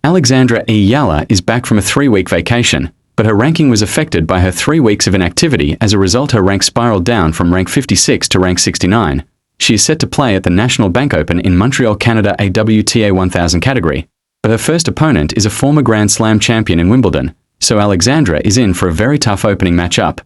Alexandra Eala is back from a 3-week vacation, but her ranking was affected by her 3 weeks of inactivity. As a result, her rank spiraled down from rank 56 to rank 69. She is set to play at the National Bank Open in Montreal, Canada, a WTA 1000 category. But her first opponent is a former Grand Slam champion in Wimbledon, so Alexandra is in for a very tough opening matchup.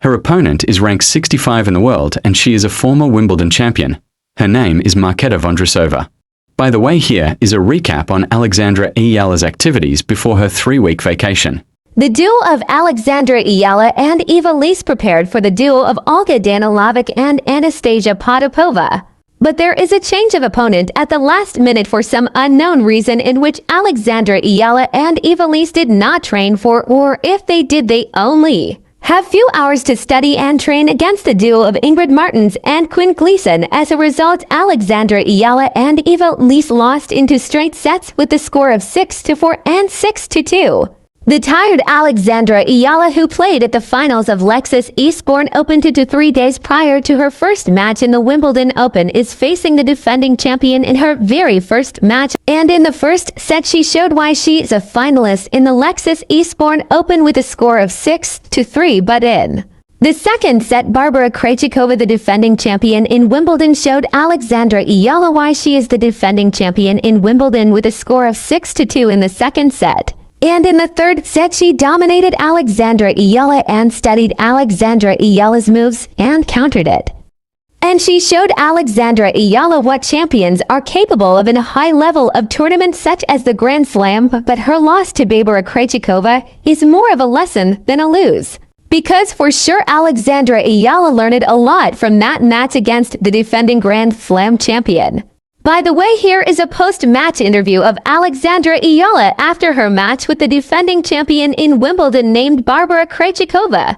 Her opponent is ranked 65 in the world, and she is a former Wimbledon champion. Her name is Marketa Vondrousova. By the way, here is a recap on Alexandra Eala's activities before her 3-week vacation. The duo of Alexandra Eala and Eva prepared for the duo of Olga Danilovic and Anastasia Potapova. But there is a change of opponent at the last minute for some unknown reason, in which Alexandra Eala and Eva did not train for, or if they did, they only have few hours to study and train against the duo of Ingrid Martens and Quinn Gleason. As a result, Alexandra Eala and Eva lost into straight sets with the score of 6-4 and 6-2. The tired Alexandra Eala, who played at the finals of Lexus Eastbourne Open 2 to 3 days prior to her first match in the Wimbledon Open, is facing the defending champion in her very first match. And in the first set, she showed why she is a finalist in the Lexus Eastbourne Open with a score of 6-3. But in the second set, Barbara Krejcikova, the defending champion in Wimbledon, showed Alexandra Eala why she is the defending champion in Wimbledon with a score of 6-2 in the second set. And in the third set, she dominated Alexandra Eala and studied Alexandra Eala's moves and countered it. And she showed Alexandra Eala what champions are capable of in a high level of tournaments such as the Grand Slam, but her loss to Barbara Krejcikova is more of a lesson than a lose. Because for sure Alexandra Eala learned a lot from that match against the defending Grand Slam champion. By the way, here is a post-match interview of Alexandra Eala after her match with the defending champion in Wimbledon named Barbara Krejcikova.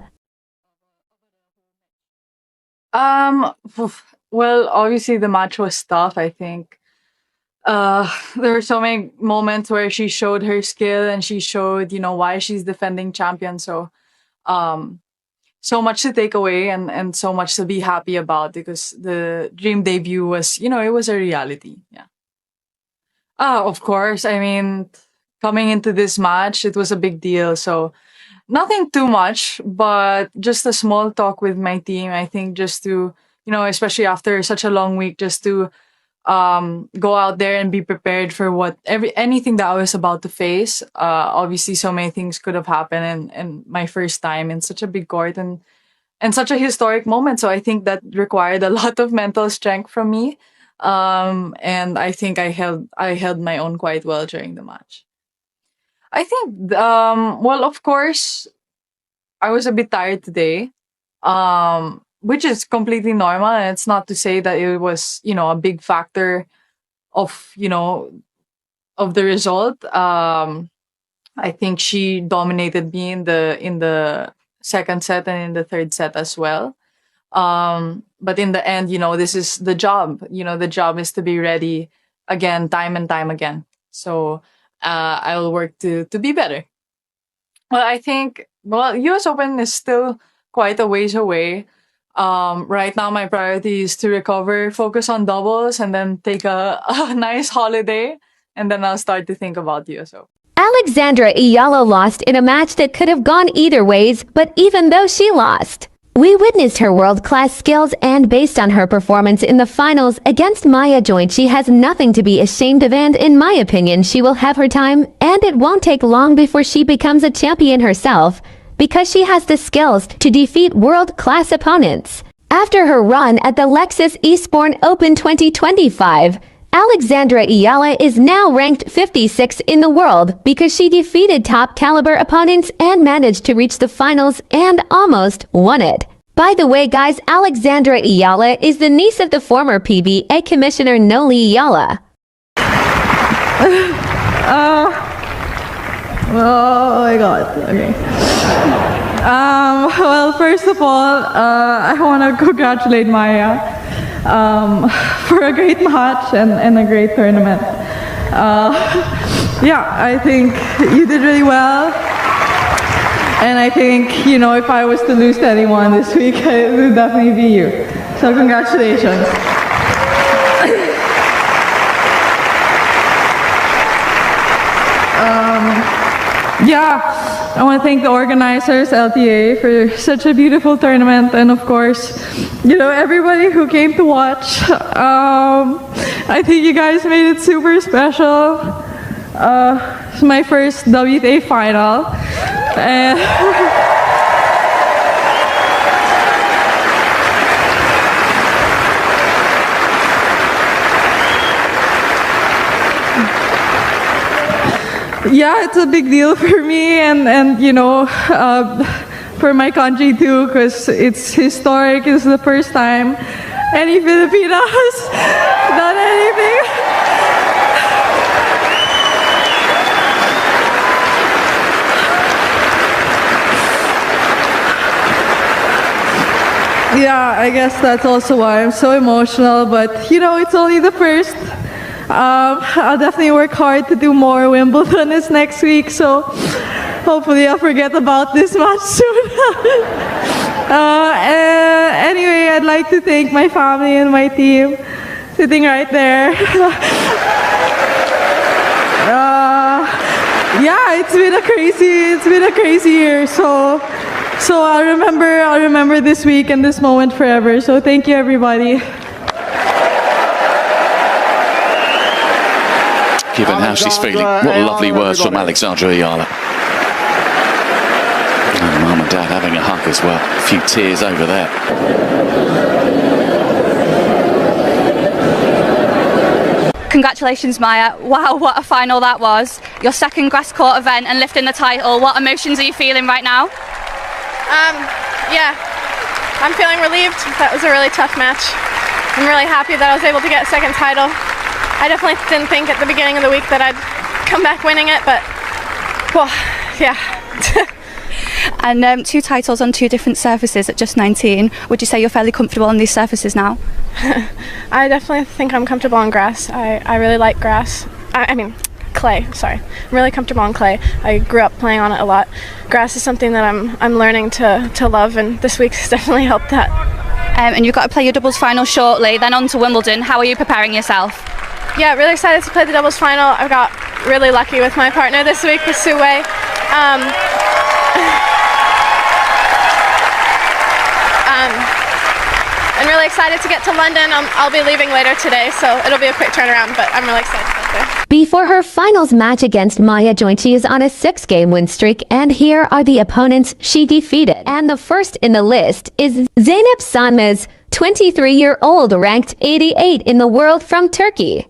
Well, obviously the match was tough, I think. There were so many moments where she showed her skill and she showed, why she's defending champion. So, so much to take away and so much to be happy about, because the dream debut was, it was a reality. Yeah. Of course. I mean, coming into this match, it was a big deal. So nothing too much, but just a small talk with my team. I think just to, especially after such a long week, just to go out there and be prepared for anything that I was about to face. Obviously, so many things could have happened, and my first time in such a big court and such a historic moment. So I think that required a lot of mental strength from me. And I think I held my own quite well during the match. I think, well, of course, I was a bit tired today. Which is completely normal. And it's not to say that it was, a big factor of, of the result. I think she dominated me in the second set and in the third set as well. But in the end, this is the job. The job is to be ready again, time and time again. So I will work to be better. Well, I think, US Open is still quite a ways away. Right now, my priority is to recover, focus on doubles, and then take a nice holiday. And then I'll start to think about US Open. Alexandra Eala lost in a match that could have gone either ways, but even though she lost, we witnessed her world-class skills, and based on her performance in the finals against Maya Joint, she has nothing to be ashamed of, and in my opinion, she will have her time, and it won't take long before she becomes a champion herself, because she has the skills to defeat world-class opponents. After her run at the Lexus Eastbourne Open 2025, Alexandra Eala is now ranked 56 in the world because she defeated top-caliber opponents and managed to reach the finals and almost won it. By the way, guys, Alexandra Eala is the niece of the former PBA commissioner Noli Eala. Oh my god, okay. Well, first of all, I want to congratulate Maya for a great match and a great tournament. Yeah, I think you did really well. And I think, if I was to lose to anyone this week, it would definitely be you. So congratulations. Yeah, I want to thank the organizers, LTA, for such a beautiful tournament, and of course, everybody who came to watch. I think you guys made it super special. It's my first WTA final. Yeah, it's a big deal for me, and for my country too, because it's historic. It's the first time any Filipino has done anything. Yeah, I guess that's also why I'm so emotional, but it's only the first. I'll definitely work hard to do more. Wimbledon is next week, so hopefully I'll forget about this match soon. Anyway, I'd like to thank my family and my team sitting right there. Yeah, it's been a crazy year. So I'll remember this week and this moment forever. So thank you, everybody. Given how she's feeling, what lovely words from Alexandra Eala. And mum and dad having a hug as well. A few tears over there. Congratulations, Maya. Wow, what a final that was. Your second grass court event and lifting the title. What emotions are you feeling right now? Yeah, I'm feeling relieved. That was a really tough match. I'm really happy that I was able to get a second title. I definitely didn't think at the beginning of the week that I'd come back winning it, but, well, yeah. And 2 titles on 2 different surfaces at just 19. Would you say you're fairly comfortable on these surfaces now? I definitely think I'm comfortable on grass. I really like grass. I mean, clay, sorry. I'm really comfortable on clay. I grew up playing on it a lot. Grass is something that I'm learning to love, and this week has definitely helped that. And you've got to play your doubles final shortly, then on to Wimbledon. How are you preparing yourself? Yeah, really excited to play the doubles final. I got really lucky with my partner this week, with Sue Wei. I'm really excited to get to London. I'll be leaving later today, so it'll be a quick turnaround, but I'm really excited to get there. Before her finals match against Maya Joint, she is on a 6-game win streak, and here are the opponents she defeated. And the first in the list is Zeynep Sanmez, 23-year-old, ranked 88 in the world from Turkey.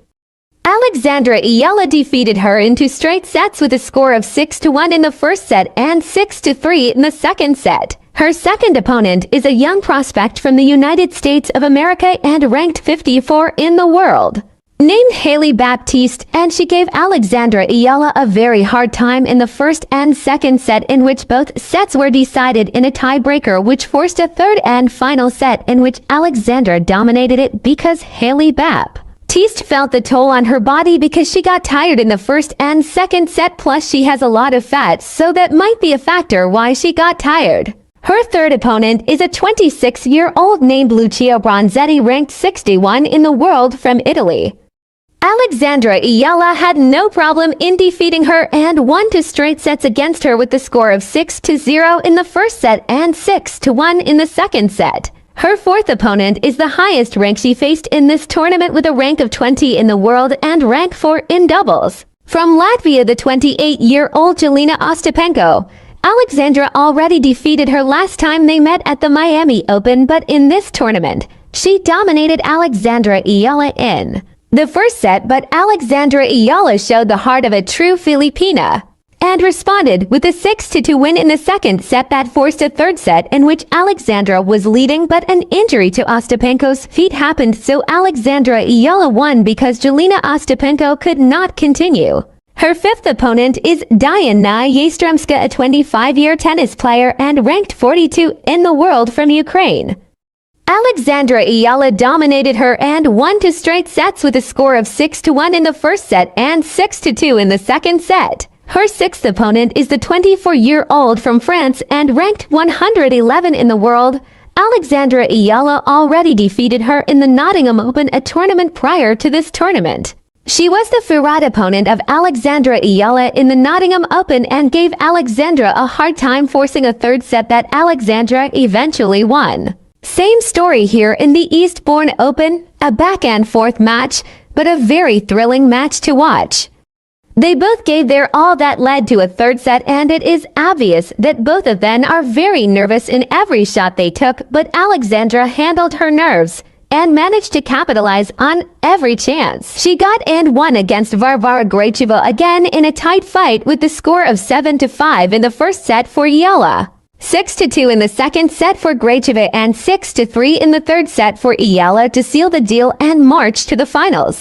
Alexandra Eala defeated her in 2 straight sets with a score of 6-1 in the first set and 6-3 in the second set. Her second opponent is a young prospect from the United States of America and ranked 54 in the world. Named Haley Baptiste, and she gave Alexandra Eala a very hard time in the first and second set, in which both sets were decided in a tiebreaker, which forced a third and final set in which Alexandra dominated it because Haley Baptiste felt the toll on her body because she got tired in the first and second set, plus she has a lot of fat, so that might be a factor why she got tired. Her third opponent is a 26-year-old named Lucia Bronzetti, ranked 61 in the world from Italy. Alexandra Eala had no problem in defeating her and won 2 straight sets against her with the score of 6-0 in the first set and 6-1 in the second set. Her fourth opponent is the highest rank she faced in this tournament, with a rank of 20 in the world and rank 4 in doubles. From Latvia, the 28-year-old Jelena Ostapenko. Alexandra already defeated her last time they met at the Miami Open, but in this tournament, she dominated Alexandra Eala in the first set, but Alexandra Eala showed the heart of a true Filipina and responded with a 6-2 win in the second set that forced a third set in which Alexandra was leading, but an injury to Ostapenko's feet happened, so Alexandra Eala won because Jelena Ostapenko could not continue. Her fifth opponent is Diana Yastremska, a 25-year tennis player and ranked 42 in the world from Ukraine. Alexandra Eala dominated her and won 2 straight sets with a score of 6-1 in the first set and 6-2 in the second set. Her sixth opponent is the 24-year-old from France and ranked 111 in the world. Alexandra Eala already defeated her in the Nottingham Open, a tournament prior to this tournament. She was the Farad opponent of Alexandra Eala in the Nottingham Open and gave Alexandra a hard time, forcing a third set that Alexandra eventually won. Same story here in the Eastbourne Open, a back and forth match, but a very thrilling match to watch. They both gave their all that led to a third set, and it is obvious that both of them are very nervous in every shot they took, but Alexandra handled her nerves and managed to capitalize on every chance she got and won against Varvara Gracheva again in a tight fight with the score of 7-5 in the first set for eala, 6-2 in the second set for Gracheva, and 6-3 in the third set for eala to seal the deal and march to the finals.